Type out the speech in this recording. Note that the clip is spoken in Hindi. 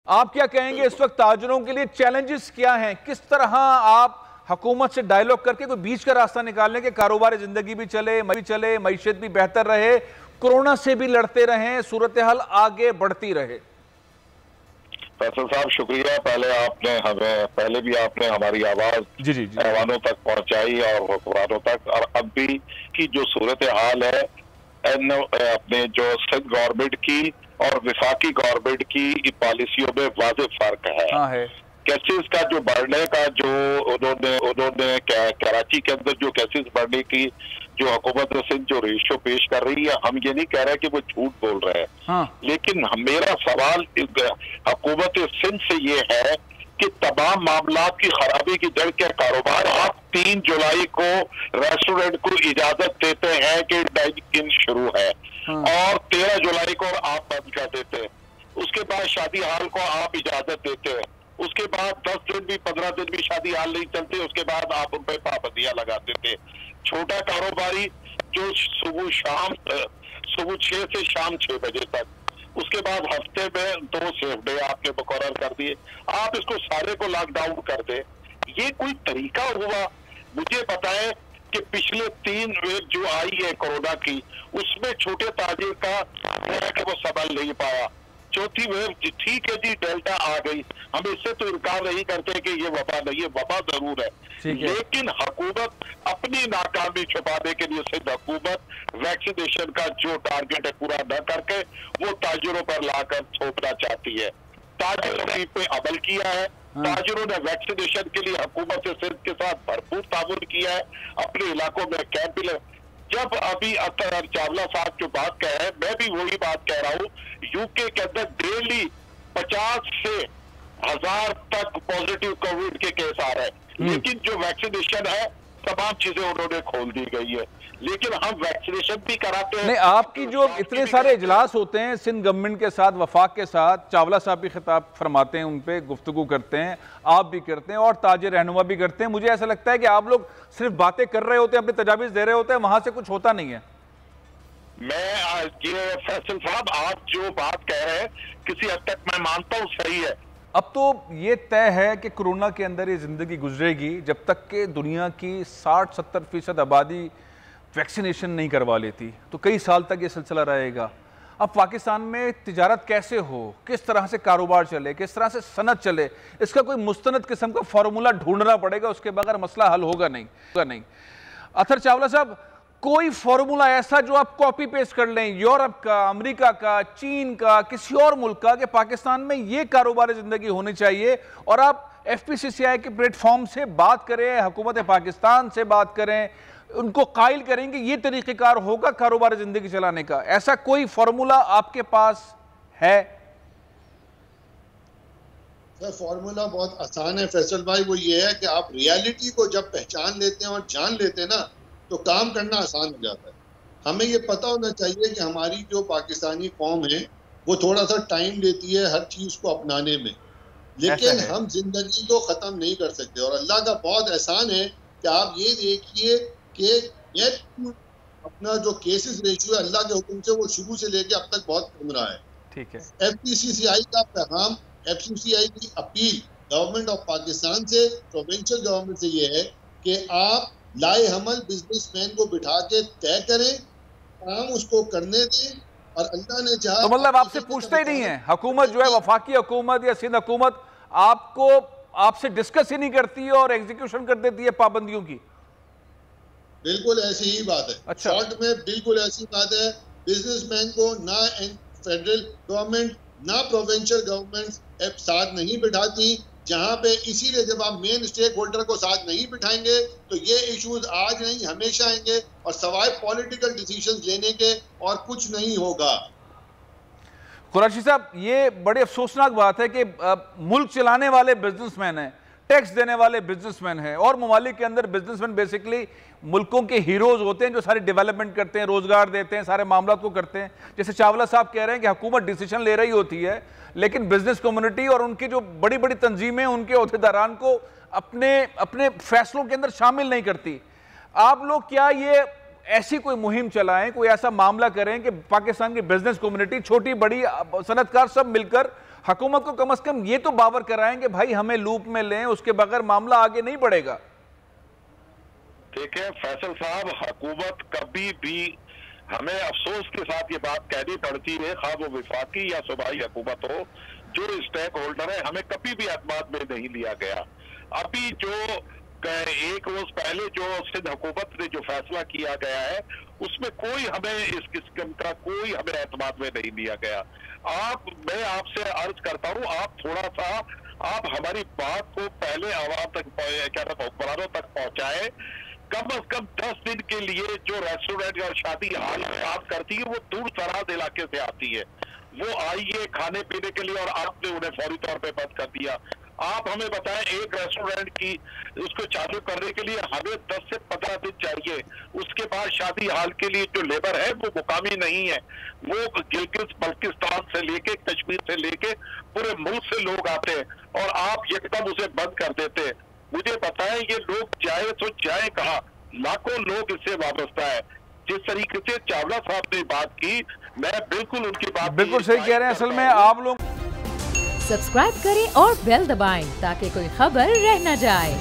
आप क्या कहेंगे इस वक्त ताजरों के लिए चैलेंजेस क्या हैं? किस तरह आप हुकूमत से डायलॉग करके कोई बीच का रास्ता निकालने के कारोबार जिंदगी भी चले, मईशत भी बेहतर रहे, कोरोना से भी लड़ते रहें, सूरत हाल आगे बढ़ती रहे? फैसल साहब शुक्रिया। पहले भी आपने हमारी आवाज ऐवानों तक पहुंचाई और हुक्मरानों तक, और अब भी की जो सूरत हाल है अपने जो सिंध गवर्नमेंट की और विफाकी गवर्नमेंट की पॉलिसियों में वाज़ेह फर्क है। केसेस का जो बढ़ने का जो उन्होंने कराची के अंदर जो केसेस बढ़ने की जो हुकूमत सिंध जो रेशो पेश कर रही है, हम ये नहीं कह रहे कि वो झूठ बोल रहे हैं, लेकिन मेरा सवाल हुकूमत सिंध से ये है कि तमाम मामलात की खराबी की जड़ के कारोबार आप 3 जुलाई को रेस्टोरेंट को इजाजत देते हैं कि डाइनिंग इन शुरू है और 13 जुलाई को आप बंद कर देते हैं। उसके बाद शादी हाल को आप इजाजत देते हैं, उसके बाद 10 दिन भी 15 दिन भी शादी हाल नहीं चलते, उसके बाद आप उन पर पाबंदियां लगा देते। छोटा कारोबारी जो सुबह 6 से शाम 6 बजे तक, उसके बाद हफ्ते में 2 सेफ डे आपने मुकर्रर कर दिए, आप इसको सारे को लॉकडाउन कर दे, ये कोई तरीका हुआ? मुझे बताएं कि पिछले 3 वेव जो आई है कोरोना की, उसमें छोटे ताजिर का है कि वो संभल नहीं पाया। चौथी वेव ठीक है जी, डेल्टा आ गई, हम इससे तो इनकार नहीं करते कि ये वबा नहीं है, वबा जरूर है, लेकिन हुकूमत अपनी नाकामी छुपाने के लिए सिर्फ हुकूमत वैक्सीनेशन का जो टारगेट है पूरा न करके वो ताजिरों पर लाकर थोपना चाहती है। ताजिरों ने पे अमल किया है, ताजिरों ने वैक्सीनेशन के लिए हुकूमत से सिंध के साथ भरपूर ताउन किया है, अपने इलाकों में कैंप भी। जब अभी अख्तर चावला साहब जो बात कह रहे हैं, मैं भी वही बात कह रहा हूँ, यूके के अंदर डेली 50 से 1000 तक पॉजिटिव कोविड के केस आ रहे हैं, लेकिन जो वैक्सीनेशन है तमाम चीजें उन्होंने खोल दी गई है, लेकिन हम वैक्सीनेशन भी कराते हैं। नहीं, आपकी जो इतने सारे इजलास होते हैं सिंध गवर्नमेंट के साथ, वफाक के साथ, चावला साहब भी खिताब फरमाते हैं, उन पे गुफ्तगू करते हैं, आप भी करते हैं और ताजिर रहनुमा भी करते हैं। मुझे ऐसा लगता है कि आप लोग सिर्फ बातें कर रहे होते हैं, अपनी तजावीज़ दे रहे होते हैं, वहां से कुछ होता नहीं है। ये फैसल साहब आप जो बात कह रहे हैं किसी हद तक मैं मानता हूँ सही है। अब तो ये तय है कि कोरोना के अंदर ये जिंदगी गुजरेगी जब तक कि दुनिया की 60-70% आबादी वैक्सीनेशन नहीं करवा लेती, तो कई साल तक ये सिलसिला रहेगा। अब पाकिस्तान में तिजारत कैसे हो, किस तरह से कारोबार चले, किस तरह से सनत चले, इसका कोई मुस्तनद किस्म का फार्मूला ढूंढना पड़ेगा, उसके बगैर मसला हल होगा नहीं। अतर चावला साहब, कोई फॉर्मूला ऐसा जो आप कॉपी पेस्ट कर लें यूरोप का, अमेरिका का, चीन का, किसी और मुल्क का, कि पाकिस्तान में ये कारोबार जिंदगी होनी चाहिए, और आप FPCCI के प्लेटफॉर्म से बात करें, हुकूमत पाकिस्तान से बात करें, उनको कायल करेंगे ये तरीक़ेकार होगा कारोबार जिंदगी चलाने का? ऐसा कोई फॉर्मूला आपके पास है? फॉर्मूला बहुत आसान है फैसल भाई, वो ये है कि आप रियलिटी को जब पहचान लेते हैं और जान लेते हैं ना, तो काम करना आसान हो जाता है। हमें ये पता होना चाहिए कि हमारी जो पाकिस्तानी कौम है वो थोड़ा सा टाइम लेती है हर चीज को अपनाने में, लेकिन हम जिंदगी को खत्म नहीं कर सकते। और अल्लाह का बहुत एहसान है कि आप ये देखिए कि अपना जो केसेस रेशियो है अल्लाह के हुक्म से वो शुरू से लेके अब तक बहुत कम रहा है। ठीक है। FPCCI का पैगाम, FPCCI की अपील गवर्नमेंट ऑफ पाकिस्तान से, प्रोविंशियल गवर्नमेंट से ये है कि आप लाए हमल बिजनेसमैन को बिठा के तय करें, काम उसको करने दें, और अल्लाह ने चाहा तो मतलब आपसे पूछते ही नहीं है हुकूमत जो है, वफाकी हुकूमत या सिंध हुकूमत आपसे डिस्कस ही नहीं करती है और एग्जीक्यूशन कर देती है पाबंदियों की? बिल्कुल ऐसी ही बात है। अच्छा। शॉर्ट में बिल्कुल ऐसी बात है। बिजनेसमैन को ना फेडरल गवर्नमेंट ना प्रोविंशियल गवर्नमेंट साथ नहीं बिठाती, जहां पे इसीलिए जब आप मेन स्टेक होल्डर को साथ नहीं बिठाएंगे तो ये इश्यूज आज नहीं हमेशा आएंगे, और सवाए पॉलिटिकल डिसीजंस लेने के और कुछ नहीं होगा। कुरैशी साहब, ये बड़ी अफसोसनाक बात है कि मुल्क चलाने वाले बिजनेसमैन हैं, टैक्स देने वाले बिजनेसमैन हैं, और ममालिक के अंदर बिजनेसमैन बेसिकली मुल्कों के हीरोज होते हैं जो सारी डेवलपमेंट करते हैं, रोजगार देते हैं, सारे मामला को करते हैं। जैसे चावला साहब कह रहे हैं कि हुकूमत डिसीजन ले रही होती है, लेकिन बिजनेस कम्युनिटी और उनकी जो बड़ी बड़ी तंजीमें उनके ओहदेदारान को अपने फैसलों के अंदर शामिल नहीं करती। आप लोग क्या ये ऐसी कोई मुहिम चलाएं, कोई ऐसा मामला करें कि पाकिस्तान की बिजनेस कम्युनिटी, छोटी बड़ी सनतकार सब मिलकर हुकूमत को कम से कम ये तो बावर कराएंगे भाई हमें लूप में लें, उसके बगैर मामला आगे नहीं बढ़ेगा। देखिए फैसल साहब, हुकूमत कभी भी, हमें अफसोस के साथ ये बात कहनी पड़ती है, खा वो विफाकी या सूबाई हुकूमत हो, जो स्टेक होल्डर है हमें कभी भी एतमाद में नहीं लिया गया। अभी जो एक रोज पहले जो सिंध हुकूमत ने जो फैसला किया गया है उसमें कोई हमें इस किस्म का कोई हमें एतमाद में नहीं लिया गया। मैं आपसे अर्ज करता हूँ, आप थोड़ा सा आप हमारी बात को पहले आवाम तक, क्या कहते हैं, हुक्मरानों तक पहुंचाए। कम से कम 10 दिन के लिए जो रेस्टोरेंट और शादी हाल काम करती है वो दूर दराज इलाके से आती है, वो आई है खाने पीने के लिए और आपने उन्हें फौरी तौर पे बंद कर दिया। आप हमें बताएं, एक रेस्टोरेंट की उसको चालू करने के लिए हमें 10 से 15 दिन चाहिए। उसके बाद शादी हाल के लिए जो लेबर है वो मुकामी नहीं है, वो गिलगित बल्किस्तान से लेके कश्मीर से लेके पूरे मुल्क से लोग आते हैं और आप एकदम उसे बंद कर देते हैं। मुझे बताएं ये लोग जाए तो जाए कहाँ? लाखों लोग इससे वाबस्ता है। जिस तरीके से चावला साहब ने बात की, मैं बिल्कुल उनकी बात बिल्कुल सही कह रहे हैं। असल में आप लोग सब्सक्राइब करें और बेल दबाएं ताकि कोई खबर रह न जाए।